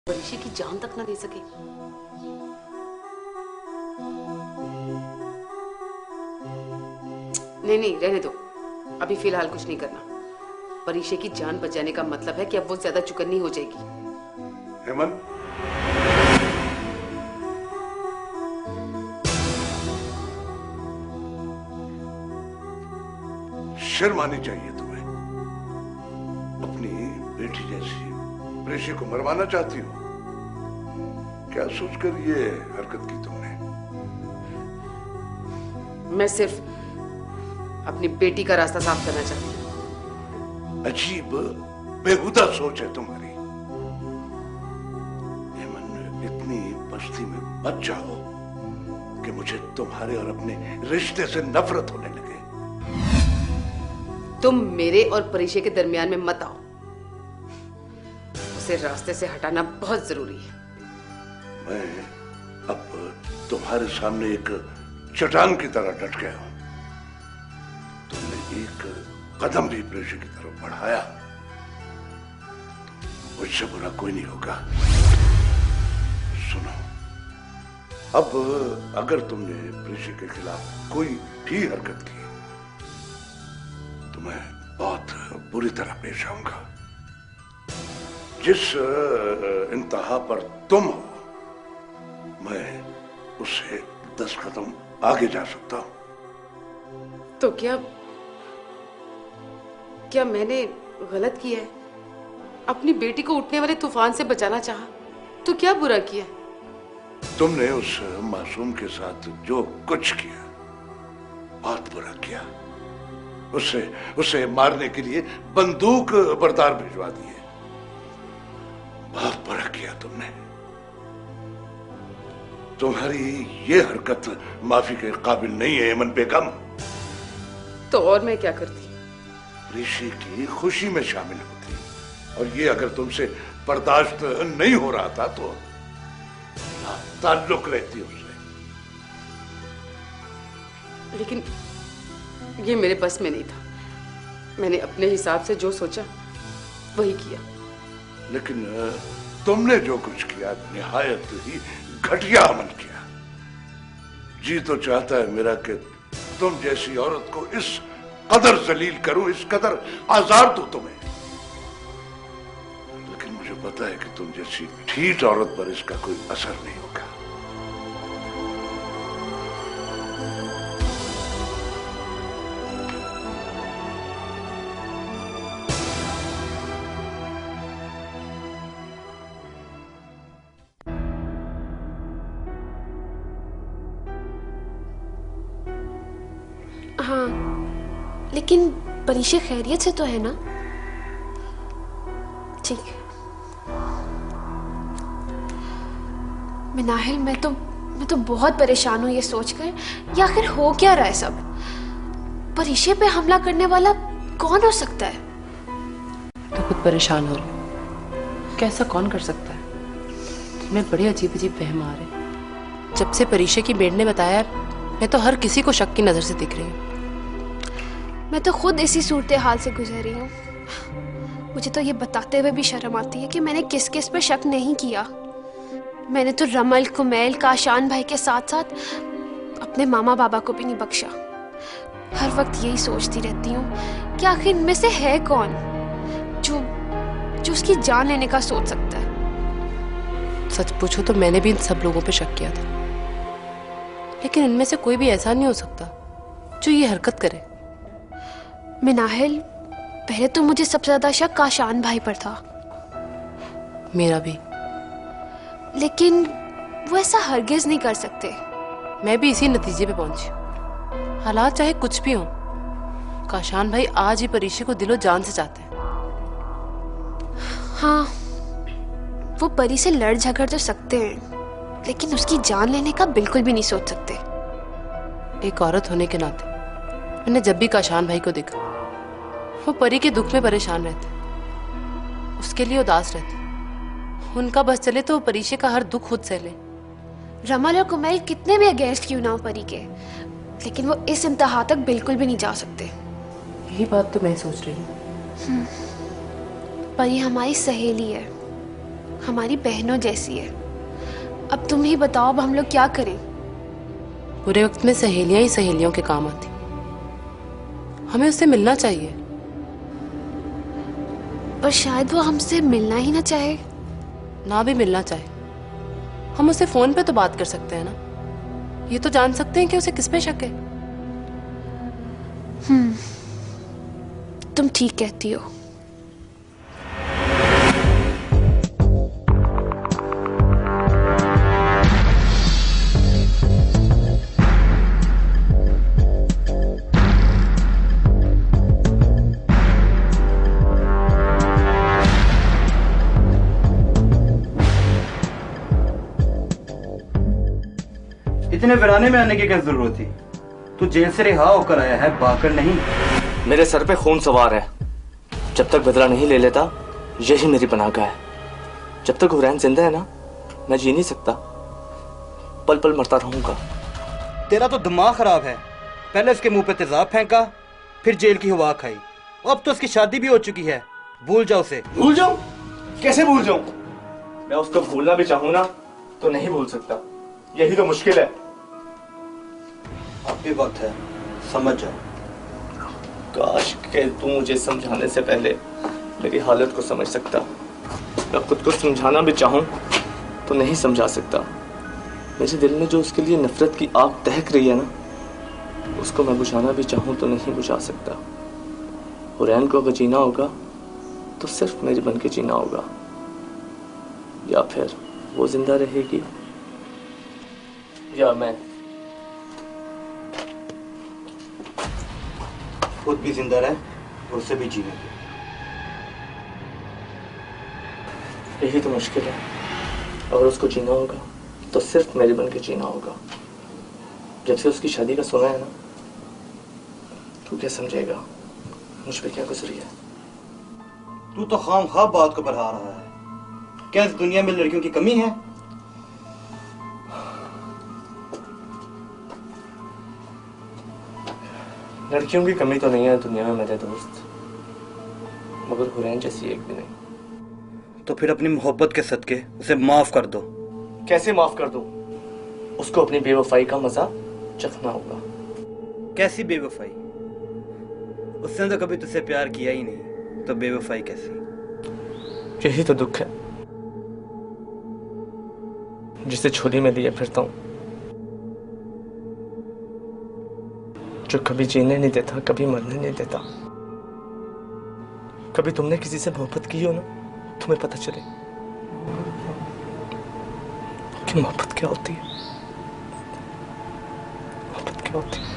परिशी की जान तक ना दे सके। नहीं नहीं, रहने दो, अभी फिलहाल कुछ नहीं करना। परिशी की जान बचाने का मतलब है कि अब वो ज्यादा चुकन्नी हो जाएगी। हेमंत, शर्म आनी चाहिए तुम्हें। अपनी बेटी जैसी प्रेषी को मरवाना चाहती हो? क्या सोचकर ये हरकत की तुमने? मैं सिर्फ अपनी बेटी का रास्ता साफ करना चाहती हूँ। अजीब बेहुदा सोच है तुम्हारी। हेमंत, इतनी बस्ती में मत जाओ कि मुझे तुम्हारे और अपने रिश्ते से नफरत होने लगे। तुम मेरे और परिशी के दरमियान में मत आओ। उसे रास्ते से हटाना बहुत जरूरी है। मैं अब तुम्हारे सामने एक चट्टान की तरह डट गया हूं। तुमने एक कदम भी प्रेषी की तरफ बढ़ाया, मुझसे बुरा कोई नहीं होगा। सुनो, अब अगर तुमने प्रेषी के खिलाफ कोई भी हरकत की तो मैं बहुत बुरी तरह पेश आऊंगा। जिस इंतहा पर तुम हो, मैं उससे 10 कदम आगे जा सकता हूं। तो क्या मैंने गलत किया है? अपनी बेटी को उठने वाले तूफान से बचाना चाहा, तो क्या बुरा किया? तुमने उस मासूम के साथ जो कुछ किया बहुत बुरा किया। उसे मारने के लिए बंदूक बरदार भिजवा दिए। बहुत बुरा किया तुमने। तुम्हारी ये हरकत माफी के काबिल नहीं है हेमंत बेगम। तो और मैं क्या करती? ऋषि की खुशी में शामिल होती, और ये अगर तुमसे बर्दाश्त नहीं हो रहा था तो ताल्लुक रहती उससे। लेकिन ये मेरे बस में नहीं था। मैंने अपने हिसाब से जो सोचा वही किया। लेकिन तुमने जो कुछ किया निहायत ही घटिया अमल किया। जी तो चाहता है मेरा कि तुम जैसी औरत को इस कदर जलील करूं, इस कदर आजाद दूं तुम्हें। लेकिन मुझे पता है कि तुम जैसी ठीठ औरत पर इसका कोई असर नहीं होगा। हाँ, लेकिन परिशी खैरियत से तो है ना? ठीक है। मिनाहिल, मैं तो बहुत परेशान हूँ ये सोचकर, या आखिर हो क्या रहा है सब? परिशी पे हमला करने वाला कौन हो सकता है? तो खुद परेशान हो रही। कैसा कौन कर सकता है? तुम्हें बड़े अजीब अजीब वहम आ रहे। जब से परिशी की मेड ने बताया, मैं तो हर किसी को शक की नजर से दिख रही हूँ। मैं तो खुद इसी सूरत हाल से गुजर रही हूँ। मुझे तो ये बताते हुए भी शर्म आती है कि मैंने किस किस पे शक नहीं किया। मैंने तो रमल, कुमैल, काशान भाई के साथ साथ अपने मामा बाबा को भी नहीं बख्शा। हर वक्त यही सोचती रहती हूँ कि आखिर इनमें से है कौन जो उसकी जान लेने का सोच सकता है। सच पूछो तो मैंने भी इन सब लोगों पे शक किया था, लेकिन इनमें से कोई भी ऐसा नहीं हो सकता जो ये हरकत करे। मिनाहिल, पहले तो मुझे सबसे ज्यादा शक काशान भाई पर था। मेरा भी। लेकिन वो ऐसा हरगिज नहीं कर सकते। मैं भी इसी नतीजे पे पहुंची। हालात चाहे कुछ भी हो, काशान भाई आज ही परिशी को दिलो जान से चाहते हैं। हाँ, वो परी से लड़ झगड़ तो सकते हैं, लेकिन उसकी जान लेने का बिल्कुल भी नहीं सोच सकते। एक औरत होने के नाते मैंने जब भी काशान भाई को देखा, वो परी के दुख में परेशान रहते, उसके लिए उदास रहते। उनका बस चले तो वो परिशी का हर दुख खुद सह ले। रमल और कुमैल कितने भी अगेंस्ट क्यों ना हो परी के, लेकिन वो इस इंतहा तक बिल्कुल भी नहीं जा सकते। यही बात तो मैं सोच रही हूँ। परी हमारी सहेली है, हमारी बहनों जैसी है। अब तुम ही बताओ, अब हम लोग क्या करें? बुरे वक्त में सहेलियां ही सहेलियों के काम आती। हमें उससे मिलना चाहिए। पर शायद वो हमसे मिलना ही ना चाहे। ना भी मिलना चाहे, हम उससे फोन पे तो बात कर सकते हैं ना। ये तो जान सकते हैं कि उसे किस पे शक है। तुम ठीक कहती हो। इतने वीराने में आने की क्या जरूरत थी? तू जेल से रिहा होकर आया है, भागकर नहीं। मेरे सर पे खून सवार है। जब तक बदला नहीं ले लेता, यही मेरी पनाह है। जब तक हुरैन जिंदा है ना, मैं जी नहीं सकता। पल पल मरता रहूंगा। तेरा तो दिमाग खराब है। पहले उसके मुंह पे तेजाब फेंका, फिर जेल की हवा खाई। अब तो उसकी शादी भी हो चुकी है। भूल जाओ उसे। भूल जाऊं? कैसे भूल जाऊं? मैं उसको भूलना भी चाहूं ना, तो नहीं भूल सकता। यही तो मुश्किल है। अब भी वक्त है, समझ जाओ। काश कि तू मुझे समझाने से पहले मेरी हालत को समझ सकता। मैं खुद को समझाना भी चाहूं तो नहीं समझा सकता। मेरे दिल में जो उसके लिए नफरत की आग दहक रही है ना, उसको मैं बुझाना भी चाहूं तो नहीं बुझा सकता। हुरैन को अगर जीना होगा तो सिर्फ मेरी बन के जीना होगा, या फिर वो जिंदा रहेगी या मैं। खुद भी जिंदा रहे और उसे भी जीने दे। यही तो मुश्किल है। अगर उसको जीना होगा तो सिर्फ मेरी बन के जीना होगा। जब से उसकी शादी का सुना है ना, तू क्या समझेगा मुझ पे क्या गुजरी है। तू तो खामखा बात को बढ़ा रहा है। क्या इस दुनिया में लड़कियों की कमी है? लड़कियों की कमी तो नहीं है दुनिया में मेरे दोस्त, मगर हुरैन जैसी एक भी नहीं। तो फिर अपनी मोहब्बत के सदके उसे माफ कर दो। कैसे माफ कर दूं? उसको अपनी बेवफाई का मजा चखना होगा। कैसी बेवफाई? उसने तो कभी तुझसे प्यार किया ही नहीं, तो बेवफाई कैसी? यही तो दुख है जिसे झोली में लिए फिरता हूं, जो कभी जीने नहीं देता, कभी मरने नहीं देता। कभी तुमने किसी से मोहब्बत की हो ना, तुम्हें पता चले कि मोहब्बत क्या होती है। मोहब्बत क्या होती है।